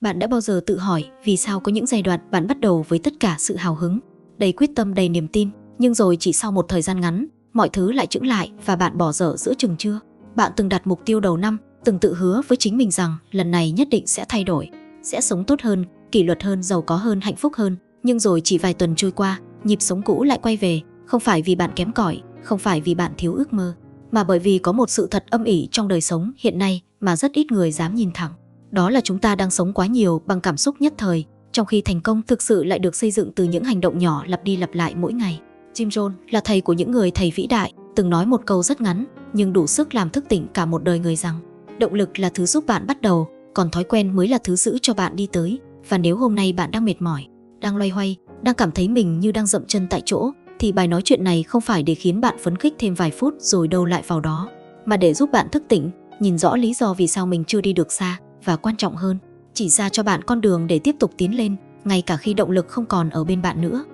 Bạn đã bao giờ tự hỏi vì sao có những giai đoạn bạn bắt đầu với tất cả sự hào hứng, đầy quyết tâm, đầy niềm tin, nhưng rồi chỉ sau một thời gian ngắn, mọi thứ lại chững lại và bạn bỏ dở giữa chừng chưa? Bạn từng đặt mục tiêu đầu năm, từng tự hứa với chính mình rằng lần này nhất định sẽ thay đổi, sẽ sống tốt hơn, kỷ luật hơn, giàu có hơn, hạnh phúc hơn, nhưng rồi chỉ vài tuần trôi qua, nhịp sống cũ lại quay về, không phải vì bạn kém cỏi, không phải vì bạn thiếu ước mơ, mà bởi vì có một sự thật âm ỉ trong đời sống hiện nay mà rất ít người dám nhìn thẳng. Đó là chúng ta đang sống quá nhiều bằng cảm xúc nhất thời, trong khi thành công thực sự lại được xây dựng từ những hành động nhỏ lặp đi lặp lại mỗi ngày. Jim Rohn là thầy của những người thầy vĩ đại, từng nói một câu rất ngắn nhưng đủ sức làm thức tỉnh cả một đời người rằng động lực là thứ giúp bạn bắt đầu, còn thói quen mới là thứ giữ cho bạn đi tới. Và nếu hôm nay bạn đang mệt mỏi, đang loay hoay, đang cảm thấy mình như đang dậm chân tại chỗ, thì bài nói chuyện này không phải để khiến bạn phấn khích thêm vài phút rồi đâu lại vào đó, mà để giúp bạn thức tỉnh, nhìn rõ lý do vì sao mình chưa đi được xa, và quan trọng hơn, chỉ ra cho bạn con đường để tiếp tục tiến lên, ngay cả khi động lực không còn ở bên bạn nữa.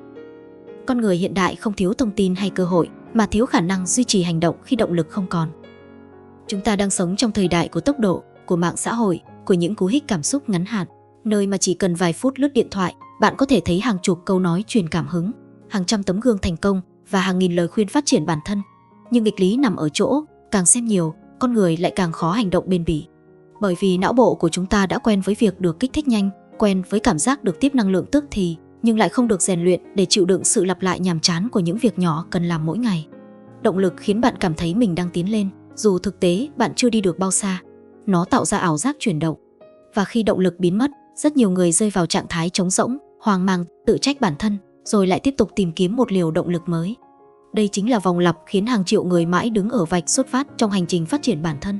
Con người hiện đại không thiếu thông tin hay cơ hội, mà thiếu khả năng duy trì hành động khi động lực không còn. Chúng ta đang sống trong thời đại của tốc độ, của mạng xã hội, của những cú hích cảm xúc ngắn hạn, nơi mà chỉ cần vài phút lướt điện thoại, bạn có thể thấy hàng chục câu nói truyền cảm hứng, hàng trăm tấm gương thành công và hàng nghìn lời khuyên phát triển bản thân. Nhưng nghịch lý nằm ở chỗ, càng xem nhiều, con người lại càng khó hành động bền bỉ. Bởi vì não bộ của chúng ta đã quen với việc được kích thích nhanh, quen với cảm giác được tiếp năng lượng tức thì, nhưng lại không được rèn luyện để chịu đựng sự lặp lại nhàm chán của những việc nhỏ cần làm mỗi ngày. Động lực khiến bạn cảm thấy mình đang tiến lên, dù thực tế bạn chưa đi được bao xa. Nó tạo ra ảo giác chuyển động. Và khi động lực biến mất, rất nhiều người rơi vào trạng thái trống rỗng, hoang mang, tự trách bản thân, rồi lại tiếp tục tìm kiếm một liều động lực mới. Đây chính là vòng lặp khiến hàng triệu người mãi đứng ở vạch xuất phát trong hành trình phát triển bản thân.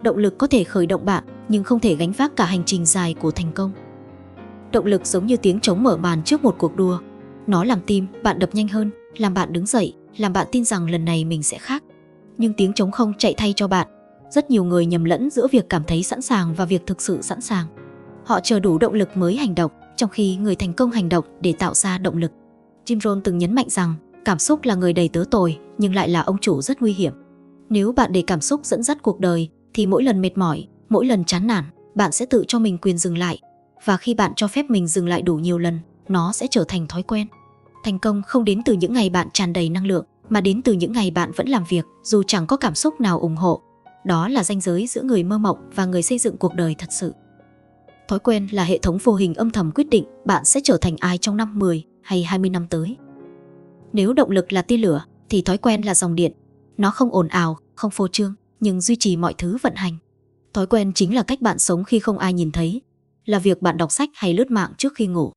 Động lực có thể khởi động bạn, nhưng không thể gánh vác cả hành trình dài của thành công. Động lực giống như tiếng trống mở màn trước một cuộc đua. Nó làm tim bạn đập nhanh hơn, làm bạn đứng dậy, làm bạn tin rằng lần này mình sẽ khác. Nhưng tiếng trống không chạy thay cho bạn. Rất nhiều người nhầm lẫn giữa việc cảm thấy sẵn sàng và việc thực sự sẵn sàng. Họ chờ đủ động lực mới hành động, trong khi người thành công hành động để tạo ra động lực. Jim Rohn từng nhấn mạnh rằng cảm xúc là người đầy tớ tồi, nhưng lại là ông chủ rất nguy hiểm. Nếu bạn để cảm xúc dẫn dắt cuộc đời, thì mỗi lần mệt mỏi, mỗi lần chán nản, bạn sẽ tự cho mình quyền dừng lại. Và khi bạn cho phép mình dừng lại đủ nhiều lần, nó sẽ trở thành thói quen. Thành công không đến từ những ngày bạn tràn đầy năng lượng, mà đến từ những ngày bạn vẫn làm việc dù chẳng có cảm xúc nào ủng hộ. Đó là ranh giới giữa người mơ mộng và người xây dựng cuộc đời thật sự. Thói quen là hệ thống vô hình âm thầm quyết định bạn sẽ trở thành ai trong năm 10 hay 20 năm tới. Nếu động lực là tia lửa, thì thói quen là dòng điện. Nó không ồn ào, không phô trương, nhưng duy trì mọi thứ vận hành. Thói quen chính là cách bạn sống khi không ai nhìn thấy, là việc bạn đọc sách hay lướt mạng trước khi ngủ,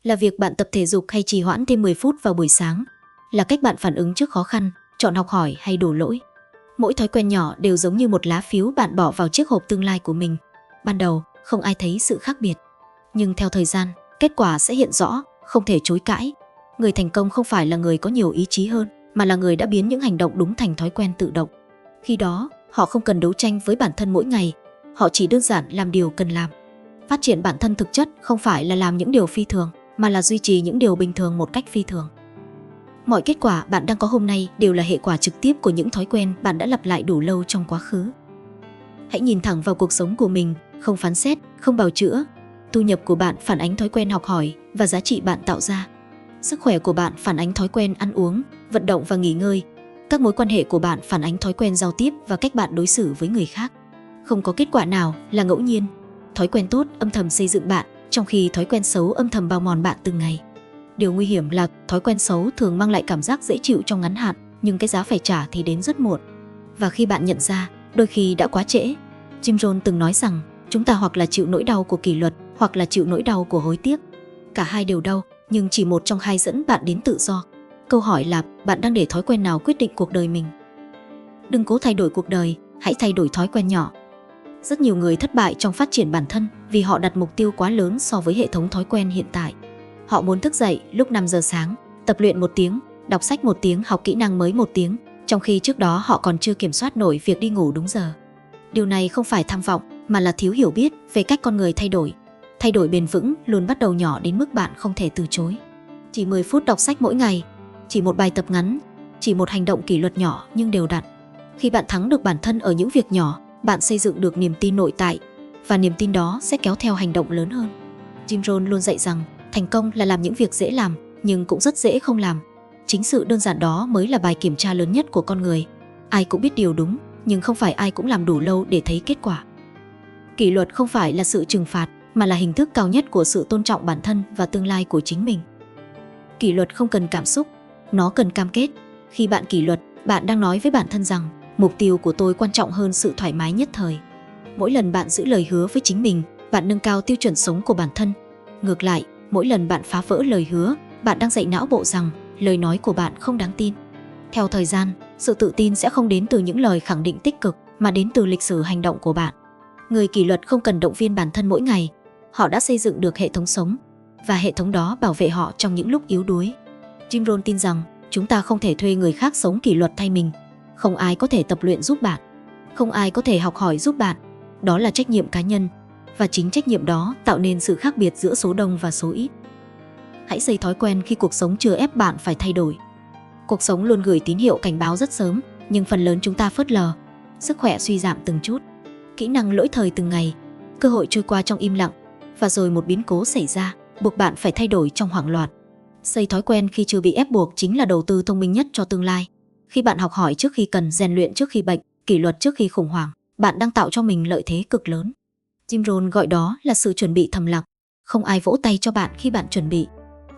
là việc bạn tập thể dục hay trì hoãn thêm 10 phút vào buổi sáng, là cách bạn phản ứng trước khó khăn, chọn học hỏi hay đổ lỗi. Mỗi thói quen nhỏ đều giống như một lá phiếu bạn bỏ vào chiếc hộp tương lai của mình. Ban đầu, không ai thấy sự khác biệt. Nhưng theo thời gian, kết quả sẽ hiện rõ, không thể chối cãi. Người thành công không phải là người có nhiều ý chí hơn, mà là người đã biến những hành động đúng thành thói quen tự động. Khi đó, họ không cần đấu tranh với bản thân mỗi ngày. Họ chỉ đơn giản làm điều cần làm. Phát triển bản thân thực chất không phải là làm những điều phi thường, mà là duy trì những điều bình thường một cách phi thường. Mọi kết quả bạn đang có hôm nay đều là hệ quả trực tiếp của những thói quen bạn đã lặp lại đủ lâu trong quá khứ. Hãy nhìn thẳng vào cuộc sống của mình, không phán xét, không bào chữa. Thu nhập của bạn phản ánh thói quen học hỏi và giá trị bạn tạo ra. Sức khỏe của bạn phản ánh thói quen ăn uống, vận động và nghỉ ngơi. Các mối quan hệ của bạn phản ánh thói quen giao tiếp và cách bạn đối xử với người khác. Không có kết quả nào là ngẫu nhiên. Thói quen tốt âm thầm xây dựng bạn, trong khi thói quen xấu âm thầm bào mòn bạn từng ngày. Điều nguy hiểm là thói quen xấu thường mang lại cảm giác dễ chịu trong ngắn hạn, nhưng cái giá phải trả thì đến rất muộn. Và khi bạn nhận ra, đôi khi đã quá trễ. Jim Rohn từng nói rằng, chúng ta hoặc là chịu nỗi đau của kỷ luật, hoặc là chịu nỗi đau của hối tiếc. Cả hai đều đau, nhưng chỉ một trong hai dẫn bạn đến tự do. Câu hỏi là, bạn đang để thói quen nào quyết định cuộc đời mình? Đừng cố thay đổi cuộc đời, hãy thay đổi thói quen nhỏ. Rất nhiều người thất bại trong phát triển bản thân vì họ đặt mục tiêu quá lớn so với hệ thống thói quen hiện tại. Họ muốn thức dậy lúc 5 giờ sáng, tập luyện 1 tiếng, đọc sách 1 tiếng, học kỹ năng mới 1 tiếng, trong khi trước đó họ còn chưa kiểm soát nổi việc đi ngủ đúng giờ. Điều này không phải tham vọng, mà là thiếu hiểu biết về cách con người thay đổi. Thay đổi bền vững luôn bắt đầu nhỏ đến mức bạn không thể từ chối. Chỉ 10 phút đọc sách mỗi ngày, chỉ một bài tập ngắn, chỉ một hành động kỷ luật nhỏ nhưng đều đặn. Khi bạn thắng được bản thân ở những việc nhỏ, bạn xây dựng được niềm tin nội tại. và niềm tin đó sẽ kéo theo hành động lớn hơn. Jim Rohn luôn dạy rằng thành công là làm những việc dễ làm nhưng cũng rất dễ không làm. Chính sự đơn giản đó mới là bài kiểm tra lớn nhất của con người. Ai cũng biết điều đúng, nhưng không phải ai cũng làm đủ lâu để thấy kết quả. Kỷ luật không phải là sự trừng phạt, mà là hình thức cao nhất của sự tôn trọng bản thân và tương lai của chính mình. Kỷ luật không cần cảm xúc, nó cần cam kết. Khi bạn kỷ luật, bạn đang nói với bản thân rằng mục tiêu của tôi quan trọng hơn sự thoải mái nhất thời. Mỗi lần bạn giữ lời hứa với chính mình, bạn nâng cao tiêu chuẩn sống của bản thân. Ngược lại, mỗi lần bạn phá vỡ lời hứa, bạn đang dạy não bộ rằng lời nói của bạn không đáng tin. Theo thời gian, sự tự tin sẽ không đến từ những lời khẳng định tích cực, mà đến từ lịch sử hành động của bạn. Người kỷ luật không cần động viên bản thân mỗi ngày. Họ đã xây dựng được hệ thống sống, và hệ thống đó bảo vệ họ trong những lúc yếu đuối. Jim Rohn tin rằng chúng ta không thể thuê người khác sống kỷ luật thay mình. Không ai có thể tập luyện giúp bạn. Không ai có thể học hỏi giúp bạn. Đó là trách nhiệm cá nhân, và chính trách nhiệm đó tạo nên sự khác biệt giữa số đông và số ít. Hãy xây thói quen khi cuộc sống chưa ép bạn phải thay đổi. Cuộc sống luôn gửi tín hiệu cảnh báo rất sớm, nhưng phần lớn chúng ta phớt lờ. Sức khỏe suy giảm từng chút, kỹ năng lỗi thời từng ngày, cơ hội trôi qua trong im lặng, và rồi một biến cố xảy ra, buộc bạn phải thay đổi trong hoảng loạn. Xây thói quen khi chưa bị ép buộc chính là đầu tư thông minh nhất cho tương lai. Khi bạn học hỏi trước khi cần, rèn luyện trước khi bệnh, kỷ luật trước khi khủng hoảng, bạn đang tạo cho mình lợi thế cực lớn. Jim Rohn gọi đó là sự chuẩn bị thầm lặng. Không ai vỗ tay cho bạn khi bạn chuẩn bị,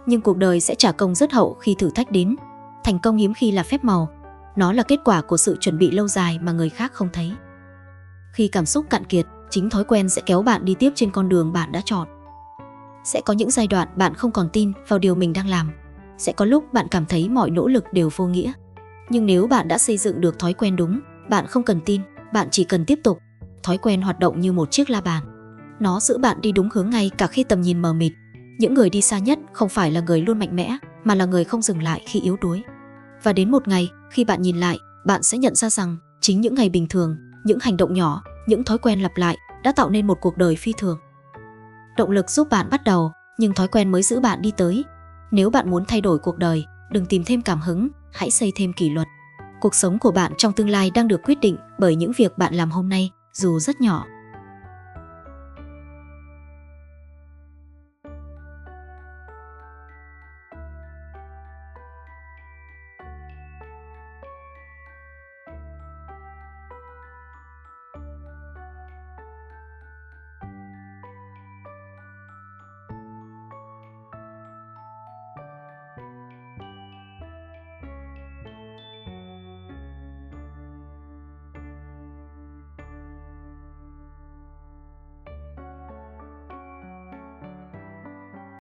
nhưng cuộc đời sẽ trả công rất hậu khi thử thách đến. Thành công hiếm khi là phép màu, nó là kết quả của sự chuẩn bị lâu dài mà người khác không thấy. Khi cảm xúc cạn kiệt, chính thói quen sẽ kéo bạn đi tiếp trên con đường bạn đã chọn. Sẽ có những giai đoạn bạn không còn tin vào điều mình đang làm. Sẽ có lúc bạn cảm thấy mọi nỗ lực đều vô nghĩa. Nhưng nếu bạn đã xây dựng được thói quen đúng, bạn không cần tin, bạn chỉ cần tiếp tục. Thói quen hoạt động như một chiếc la bàn. Nó giữ bạn đi đúng hướng ngay cả khi tầm nhìn mờ mịt. Những người đi xa nhất không phải là người luôn mạnh mẽ, mà là người không dừng lại khi yếu đuối. Và đến một ngày, khi bạn nhìn lại, bạn sẽ nhận ra rằng chính những ngày bình thường, những hành động nhỏ, những thói quen lặp lại đã tạo nên một cuộc đời phi thường. Động lực giúp bạn bắt đầu, nhưng thói quen mới giữ bạn đi tới. Nếu bạn muốn thay đổi cuộc đời, đừng tìm thêm cảm hứng, hãy xây thêm kỷ luật. Cuộc sống của bạn trong tương lai đang được quyết định bởi những việc bạn làm hôm nay, dù rất nhỏ.